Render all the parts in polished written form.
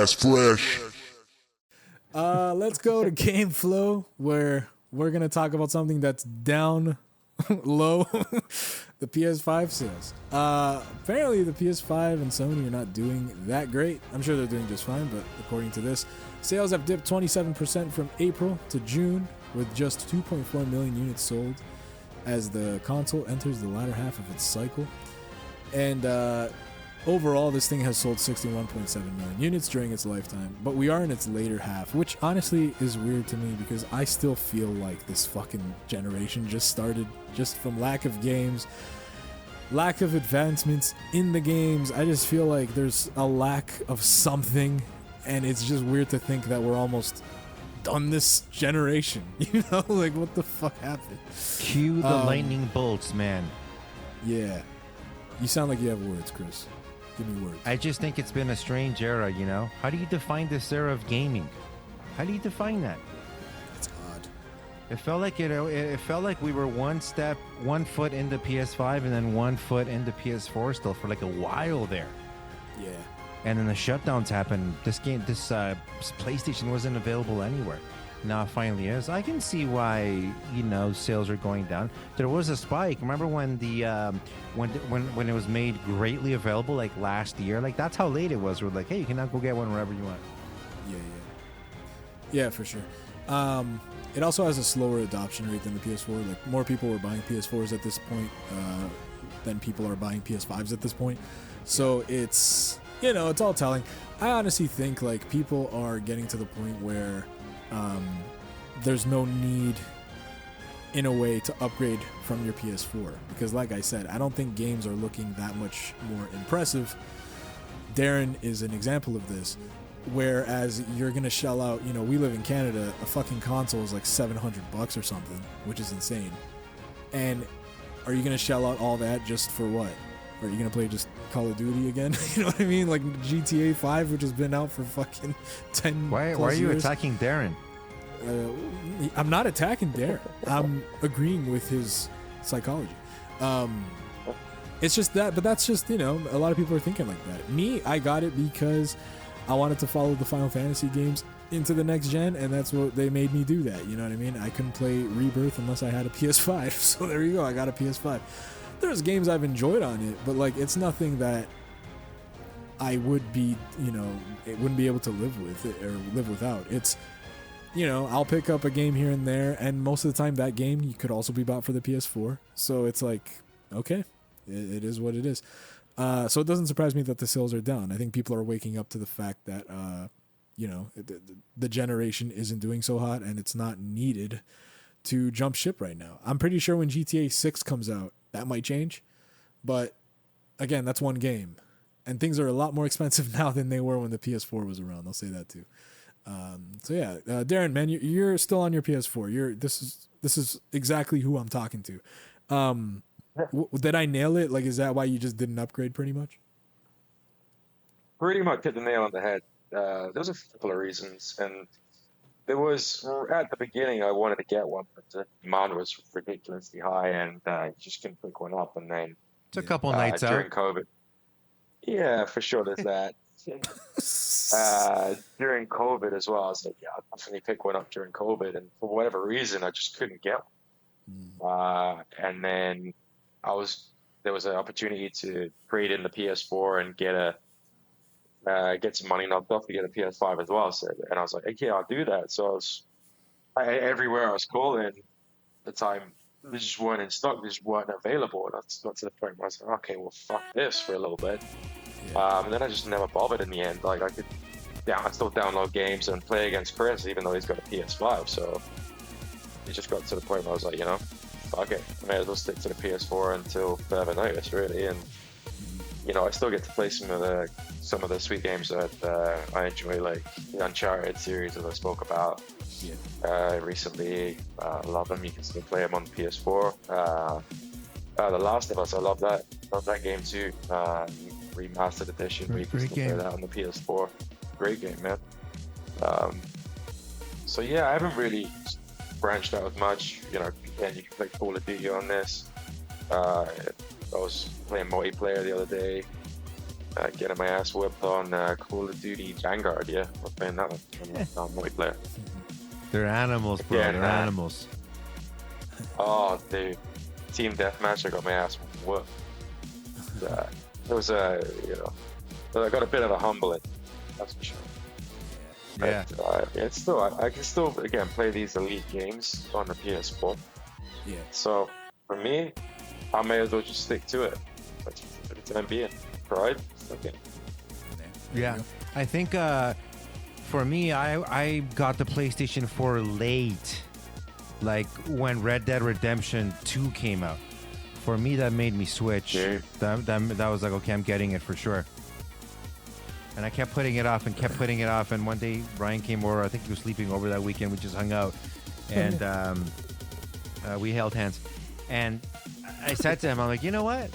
Podcast Fresh. Let's go to Game Flow, where we're going to talk about something that's down low, the PS5 sales. Apparently, the PS5 and Sony are not doing that great. I'm sure they're doing just fine, but according to this, sales have dipped 27% from April to June, with just 2.4 million units sold as the console enters the latter half of its cycle. And overall, this thing has sold 61.7 million units during its lifetime, but we are in its later half, which honestly is weird to me because I still feel like this fucking generation just started just from lack of games, lack of advancements in the games. I just feel like there's a lack of something, and it's just weird to think that we're almost done this generation. You know, like what the fuck happened? Cue the lightning bolts, man. Yeah. You sound like you have words, Chris. Give me words. I just think it's been a strange era, you know? How do you define this era of gaming? How do you define that? It's odd. It felt like it felt like we were one foot into PS5 and then 1 foot into PS4 still for like a while there. Yeah. And then the shutdowns happened. This PlayStation wasn't available anywhere. Now it finally is. I can see why, you know, sales are going down. There was a spike. Remember when the when it was made greatly available, like last year? Like that's how late it was. We're like, hey, you can now go get one wherever you want. Yeah, for sure. It also has a slower adoption rate than the PS4. Like more people were buying PS4s at this point than people are buying PS5s at this point. So it's, you know, it's all telling. I honestly think like people are getting to the point where there's no need in a way to upgrade from your PS4 because like I said, I don't think games are looking that much more impressive. Darren is an example of this, whereas you're gonna shell out, you know, we live in Canada, a fucking console is like $700 or something, which is insane. And are you gonna shell out all that just for what? Are you gonna play just Call of Duty again? You know what I mean? Like GTA 5, which has been out for fucking 10 Why are you years. attacking Darren? I'm not attacking Darren. I'm agreeing with his psychology. It's just that, but that's just, you know, a lot of people are thinking like that. Me, I got it because I wanted to follow the Final Fantasy games into the next gen, and that's what they made me do that. You know what I mean? I couldn't play Rebirth unless I had a PS5. So there you go. I got a PS5. There's games I've enjoyed on it, but like it's nothing that I would be, you know, it wouldn't be able to live with it or live without. It's, you know, I'll pick up a game here and there, and most of the time that game you could also be bought for the PS4. So it's like, okay, it is what it is. So it doesn't surprise me that the sales are down. I think people are waking up to the fact that, you know, the generation isn't doing so hot and it's not needed to jump ship right now. I'm pretty sure when GTA 6 comes out, that might change. But again, that's one game. And things are a lot more expensive now than they were when the PS4 was around. I'll say that too. So yeah, Darren, man, you're still on your PS4. This is exactly who I'm talking to. Did I nail it? Like, is that why you just didn't upgrade pretty much? Pretty much hit the nail on the head. There's a couple of reasons. And there was, at the beginning, I wanted to get one, but the demand was ridiculously high, and you just couldn't pick one up. And then It's a couple nights during out. COVID. Yeah, for sure, there's that. During COVID as well, I was like, yeah, I'll definitely pick one up during COVID. And for whatever reason, I just couldn't get one. And then there was an opportunity to trade in the PS4 and get some money knocked off to get a PS5 as well. So, and I was like, okay, I'll do that. So everywhere I was calling at the time, they just weren't in stock, they just weren't available. And that's not to the point where I was like, okay, well, fuck this for a little bit. And then I just never bothered in the end. Like I still download games and play against Chris, even though he's got a PS5. So it just got to the point where I was like, you know, fuck it, I may as well stick to the PS4 until further notice, really. And you know, I still get to play some of the sweet games that I enjoy, like the Uncharted series that I spoke about recently. I love them. You can still play them on the PS4. The Last of Us, I love that. Love that game too. Remastered edition where you can still play that on the PS4. Great game, man. So yeah, I haven't really branched out as much. You know, again, you can play Call of Duty on this. I was playing multiplayer the other day. getting my ass whipped on Call of Duty Vanguard. Yeah, I'm playing that one. I'm multiplayer. They're animals, bro. Yeah, They're animals. Oh, dude, team deathmatch. I got my ass whooped. It was I got a bit of a humbling. That's for sure. Yeah. But, it's still I can still again play these elite games on the PS4. Yeah. So for me, I may as well just stick to it. But for the time being, pride. Okay. Yeah. I think for me, I got the PlayStation 4 late, like when Red Dead Redemption 2 came out. For me, that made me switch. Yeah. That was like, okay, I'm getting it for sure. And I kept putting it off and kept putting it off. And one day Ryan came over. I think he was sleeping over that weekend. We just hung out, and we held hands. And I said to him, I'm like, you know what?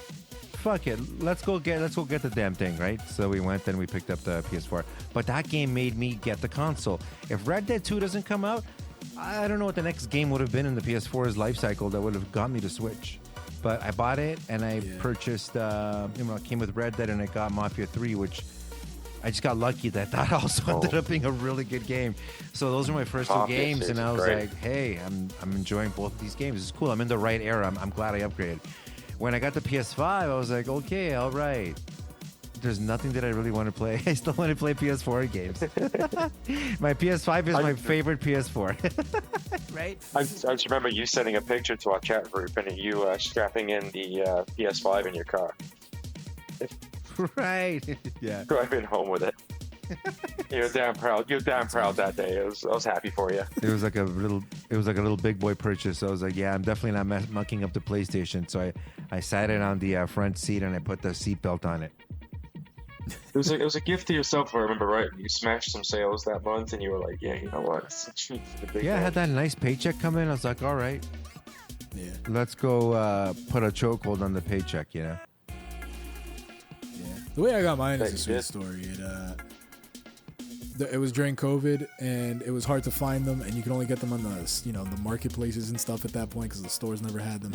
Fuck it. Let's go get the damn thing, right? So we went and we picked up the PS4. But that game made me get the console. If Red Dead 2 doesn't come out, I don't know what the next game would have been in the PS4's life cycle that would have got me to switch. But I bought it and I purchased, it came with Red Dead and I got Mafia 3, which I just got lucky that also ended up being a really good game. So those are my first two games, and I was like, hey, I'm enjoying both of these games. It's cool. I'm in the right era. I'm glad I upgraded. When I got the PS5, I was like, okay, all right. There's nothing that I really want to play. I still want to play PS4 games. My PS5 is my favorite PS4. Right? I just remember you sending a picture to our chat group and you strapping in the PS5 in your car. Right. Yeah. Driving home with it. You're damn proud. You're damn proud that day. I was happy for you. It was like a little big boy purchase. So I was like, yeah, I'm definitely not mucking up the PlayStation. So I sat it on the front seat and I put the seatbelt on it. It was a gift to yourself, if I remember right. You smashed some sales that month, and you were like, "Yeah, you know what? It's a treat for the big I man." had that nice paycheck come in. I was like, "All right, let's go put a chokehold on the paycheck," you know. Yeah, the way I got mine is a sweet story. It was during COVID, and it was hard to find them, and you could only get them on the marketplaces and stuff at that point because the stores never had them.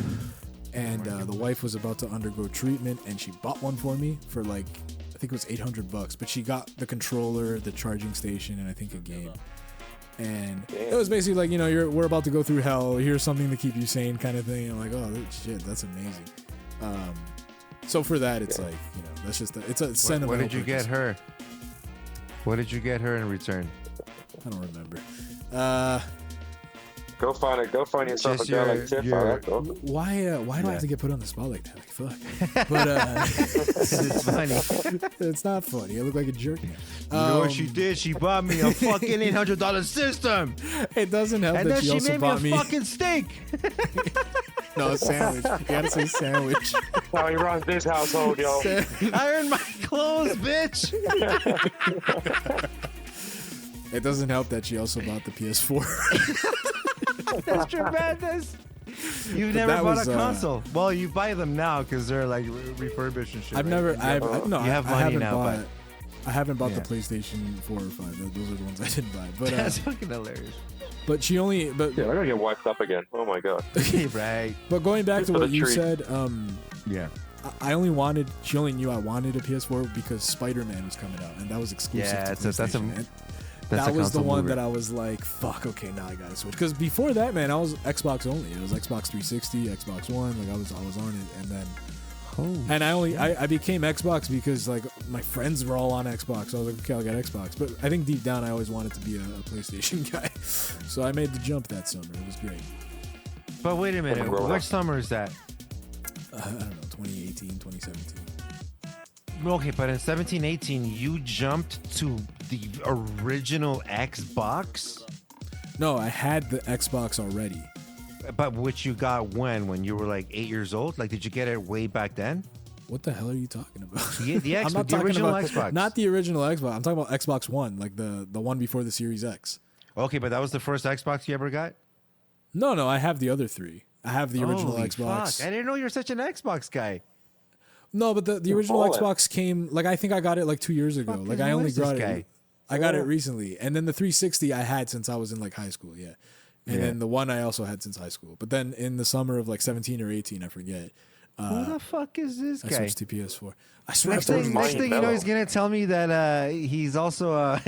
And the wife was about to undergo treatment, and she bought one for me for like, I think it was $800, but she got the controller, the charging station, and I think a game. And it was basically like, we're about to go through hell. Here's something to keep you sane, kind of thing. And I'm like, oh shit, that's amazing. So for that, it's like, that's just it's a sentimental. What did you get her? What did you get her in return? I don't remember. Go find yourself a girl like Tiff. Why do I have to get put on the spot like that? Like, fuck. But it's funny. It's not funny. I look like a jerk. You know what she did? She bought me a fucking $800 system. It doesn't help that she also bought me a fucking steak. No, a sandwich. You gotta say sandwich. How he runs this household, yo. I earned my clothes, bitch. It doesn't help that she also bought the PS4. That's tremendous. You've never bought a console. Well, you buy them now because they're like refurbished and shit. I've never. No, you have money now. I haven't bought the PlayStation 4 or 5. Those are the ones I didn't buy. But that's fucking hilarious. But she only. I'm gonna get wiped up again. Oh my god. Right. But going back to what you said, yeah. She only knew I wanted a PS4 because Spider-Man was coming out, and that was exclusive to PlayStation. That was the one that I was like, fuck, okay, now I gotta switch. Because before that, man, I was Xbox only. It was Xbox 360, Xbox One. Like I was on it, and then I became Xbox because like my friends were all on Xbox. So I was like, okay, I'll get Xbox. But I think deep down, I always wanted to be a PlayStation guy. So I made the jump that summer. It was great. But wait a minute, which summer is that? I don't know, 2018, 2017. Okay, but in 17-18, you jumped to the original Xbox? No, I had the Xbox already. But which you got when you were like 8 years old? Like, did you get it way back then? What the hell are you talking about? The Xbox, I'm not the original Xbox. Not the original Xbox. I'm talking about Xbox One, like the one before the Series X. Okay, but that was the first Xbox you ever got? No, I have the other three. I have the original Xbox. Fuck. I didn't know you were such an Xbox guy. No, but the original Xbox came, like, I think I got it like 2 years ago. Like, I only got it. I got it recently. And then the 360 I had since I was in like high school, And then the one I also had since high school. But then in the summer of like 17 or 18, I forget, Who the fuck is this I guy? switched to PS4. I swear. Next I told thing, you. next thing you know, he's gonna tell me that he's also a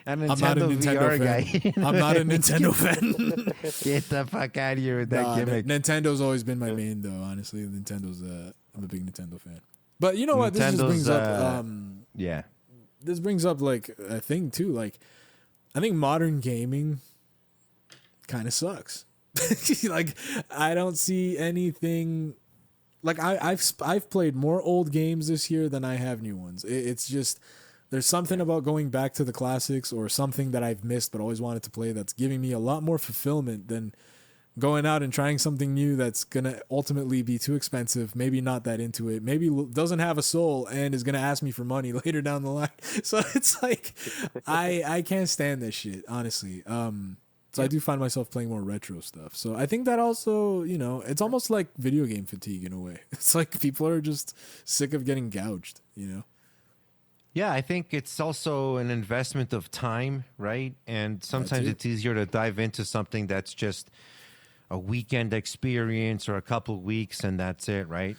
Nintendo VR fan. guy. I'm not a Nintendo fan. Get the fuck out of here with that gimmick. Nintendo's always been my main, though. Honestly, Nintendo's. I'm a big Nintendo fan. But you know what? This just brings up. Yeah. This brings up like a thing too. Like, I think modern gaming kind of sucks. Like, I don't see anything. Like, I've played more old games this year than I have new ones. It's just there's something about going back to the classics or something that I've missed but always wanted to play that's giving me a lot more fulfillment than going out and trying something new that's gonna ultimately be too expensive, maybe not that into it, maybe doesn't have a soul and is gonna ask me for money later down the line. So it's like I can't stand this shit, honestly. So I do find myself playing more retro stuff. So I think that also, you know, it's almost like video game fatigue in a way. It's like people are just sick of getting gouged, you know? Yeah, I think it's also an investment of time, right? And sometimes it's easier to dive into something that's just a weekend experience or a couple weeks and that's it, right?